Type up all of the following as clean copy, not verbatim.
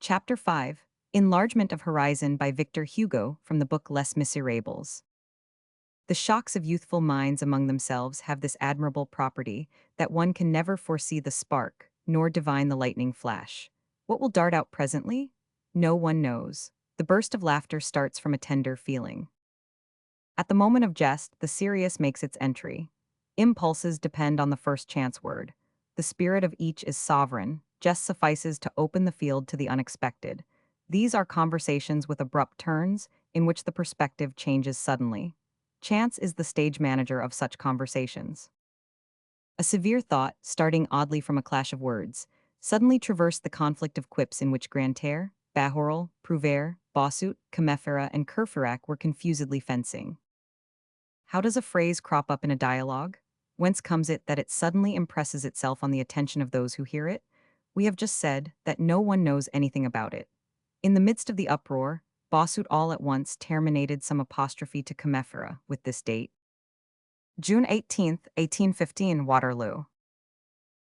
Chapter 5, Enlargement of Horizon by Victor Hugo from the book Les Misérables. The shocks of youthful minds among themselves have this admirable property that one can never foresee the spark, nor divine the lightning flash. What will dart out presently? No one knows. The burst of laughter starts from a tender feeling. At the moment of jest, the serious makes its entry. Impulses depend on the first chance word. The spirit of each is sovereign, jest suffices to open the field to the unexpected. These are conversations with abrupt turns, in which the perspective changes suddenly. Chance is the stage manager of such conversations. A severe thought, starting oddly from a clash of words, suddenly traversed the conflict of quips in which Grantaire, Bahorel, Prouvaire, Bossuet, Comefera, and Courfeyrac were confusedly fencing. How does a phrase crop up in a dialogue? Whence comes it that it suddenly impresses itself on the attention of those who hear it? We have just said that no one knows anything about it. In the midst of the uproar, Bossuet all at once terminated some apostrophe to Comefera with this date: June 18th, 1815, Waterloo.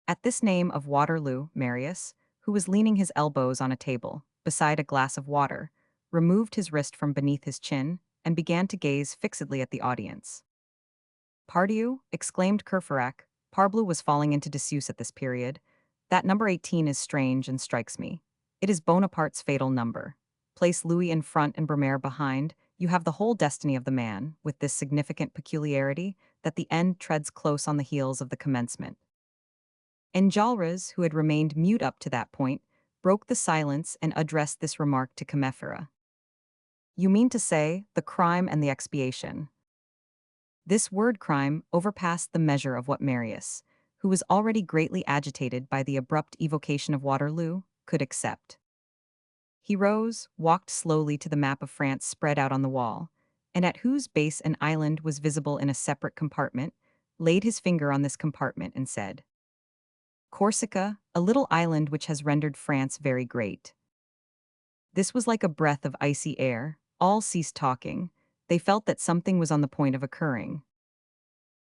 At this name of Waterloo, Marius, who was leaning his elbows on a table, beside a glass of water, removed his wrist from beneath his chin and began to gaze fixedly at the audience. Pardieu, exclaimed Courfeyrac. Parbleu was falling into disuse at this period. That number 18 is strange and strikes me. It is Bonaparte's fatal number. Place Louis in front and Brumaire behind, you have the whole destiny of the man, with this significant peculiarity, that the end treads close on the heels of the commencement. Enjolras, who had remained mute up to that point, broke the silence and addressed this remark to Comefera. You mean to say, the crime and the expiation. This word crime overpassed the measure of what Marius, who was already greatly agitated by the abrupt evocation of Waterloo, could accept. He rose, walked slowly to the map of France spread out on the wall, and at whose base an island was visible in a separate compartment, laid his finger on this compartment and said, Corsica, a little island which has rendered France very great. This was like a breath of icy air. All ceased talking. They felt that something was on the point of occurring.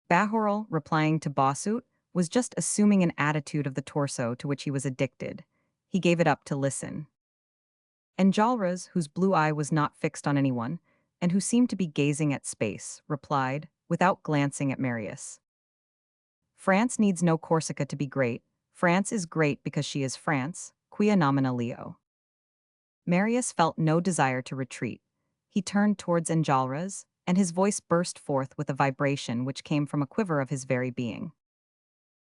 Bahorel, replying to Bossuet, was just assuming an attitude of the torso to which he was addicted. He gave it up to listen. Enjolras, whose blue eye was not fixed on anyone, and who seemed to be gazing at space, replied, without glancing at Marius. France needs no Corsica to be great. France is great because she is France, quia nomina leo. Marius felt no desire to retreat. He turned towards Enjolras, and his voice burst forth with a vibration which came from a quiver of his very being.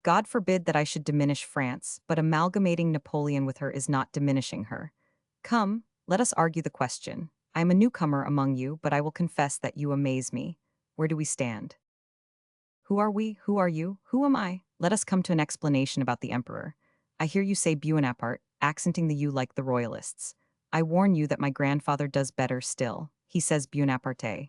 God forbid that I should diminish France, but amalgamating Napoleon with her is not diminishing her. Come, let us argue the question. I am a newcomer among you, but I will confess that you amaze me. Where do we stand? Who are we? Who are you? Who am I? Let us come to an explanation about the emperor. I hear you say Buonaparte, accenting the you like the royalists. I warn you that my grandfather does better still. He says Buonaparte.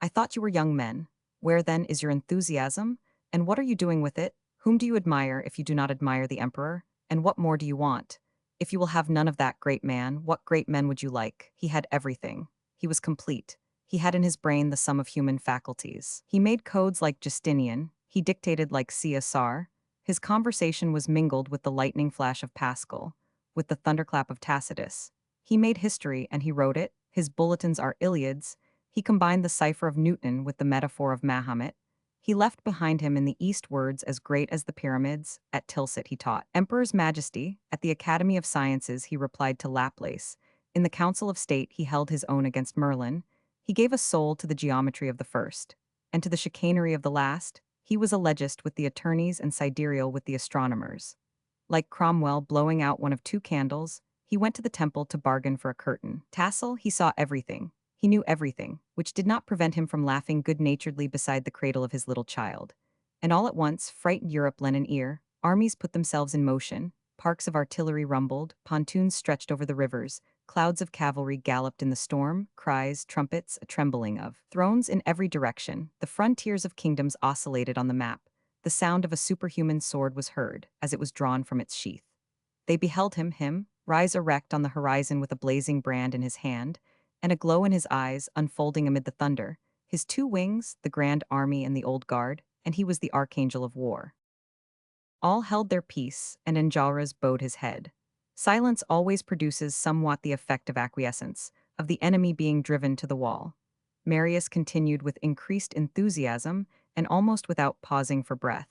I thought you were young men. Where then is your enthusiasm? And what are you doing with it? Whom do you admire if you do not admire the emperor? And what more do you want? If you will have none of that great man, what great men would you like? He had everything. He was complete. He had in his brain the sum of human faculties. He made codes like Justinian. He dictated like Caesar. His conversation was mingled with the lightning flash of Pascal, with the thunderclap of Tacitus. He made history and he wrote it. His bulletins are Iliads. He combined the cipher of Newton with the metaphor of Mahomet. He left behind him in the East words as great as the pyramids. At Tilsit he taught Emperor's Majesty. At the Academy of Sciences he replied to Laplace. In the Council of State he held his own against Merlin. He gave a soul to the geometry of the first, and to the chicanery of the last. He was a legist with the attorneys and sidereal with the astronomers. Like Cromwell blowing out one of two candles, he went to the temple to bargain for a curtain. Tassel, he saw everything. He knew everything, which did not prevent him from laughing good-naturedly beside the cradle of his little child. And all at once, frightened Europe lent an ear, armies put themselves in motion, parks of artillery rumbled, pontoons stretched over the rivers, clouds of cavalry galloped in the storm, cries, trumpets, a trembling of thrones in every direction, the frontiers of kingdoms oscillated on the map. The sound of a superhuman sword was heard, as it was drawn from its sheath. They beheld him, rise erect on the horizon with a blazing brand in his hand, and a glow in his eyes, unfolding amid the thunder, his two wings, the grand army and the old guard, and he was the archangel of war. All held their peace, and Enjolras bowed his head. Silence always produces somewhat the effect of acquiescence, of the enemy being driven to the wall. Marius continued with increased enthusiasm and almost without pausing for breath.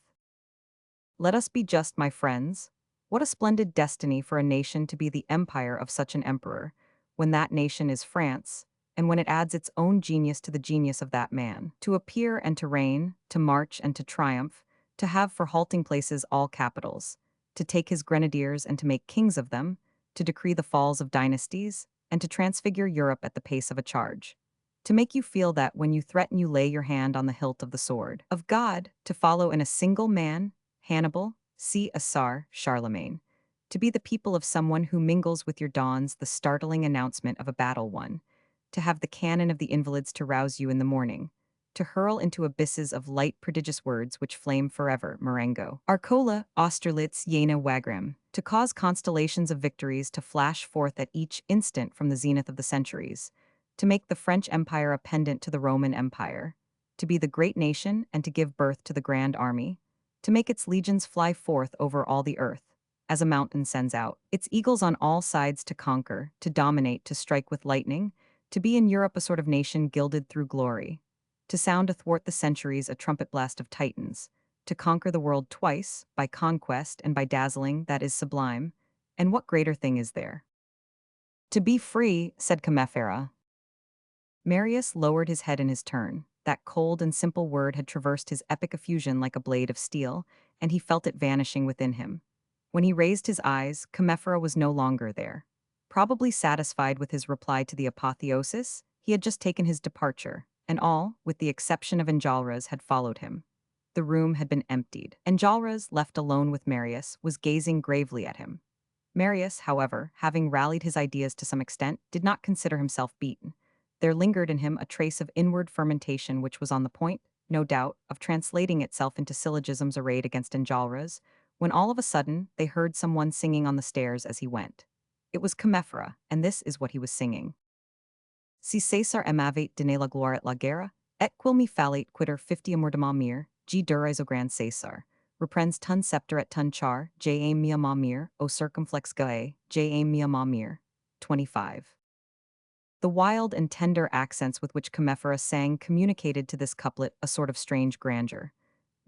Let us be just, my friends. What a splendid destiny for a nation to be the empire of such an emperor, when that nation is France, and when it adds its own genius to the genius of that man, to appear and to reign, to march and to triumph, to have for halting places all capitals, to take his grenadiers and to make kings of them, to decree the falls of dynasties, and to transfigure Europe at the pace of a charge. To make you feel that when you threaten you lay your hand on the hilt of the sword of God, to follow in a single man, Hannibal, Caesar, Charlemagne, to be the people of someone who mingles with your dawns the startling announcement of a battle won, to have the cannon of the invalids to rouse you in the morning, to hurl into abysses of light prodigious words which flame forever, Marengo, Arcola, Austerlitz, Jena, Wagram, to cause constellations of victories to flash forth at each instant from the zenith of the centuries, to make the French Empire a pendant to the Roman Empire, to be the great nation and to give birth to the grand army, to make its legions fly forth over all the earth, as a mountain sends out its eagles on all sides to conquer, to dominate, to strike with lightning, to be in Europe a sort of nation gilded through glory, to sound athwart the centuries a trumpet blast of titans, to conquer the world twice, by conquest and by dazzling, that is sublime, and what greater thing is there? To be free, said Comefera. Marius lowered his head in his turn. That cold and simple word had traversed his epic effusion like a blade of steel, and he felt it vanishing within him. When he raised his eyes, Comefera was no longer there. Probably satisfied with his reply to the apotheosis, he had just taken his departure, and all, with the exception of Enjolras, had followed him. The room had been emptied. Enjolras, left alone with Marius, was gazing gravely at him. Marius, however, having rallied his ideas to some extent, did not consider himself beaten. There lingered in him a trace of inward fermentation which was on the point, no doubt, of translating itself into syllogisms arrayed against Enjolras, when all of a sudden they heard someone singing on the stairs as he went. It was Comefera, and this is what he was singing. Si Caesar amavit dine la gloire et la guerre, et quil mi fallait quitter 50 amordement mir, G dures au grand Caesar. Reprends ton sceptre et ton char, J aim mia mamir, au circumflex gae, J aim mia mamir. 25. The wild and tender accents with which Comefera sang communicated to this couplet a sort of strange grandeur.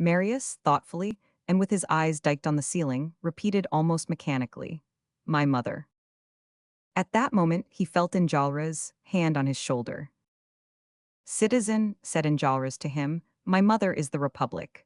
Marius, thoughtfully, and with his eyes diked on the ceiling, repeated almost mechanically, "My mother." At that moment he felt Enjolras' hand on his shoulder. "Citizen," said Enjolras to him, "my mother is the Republic."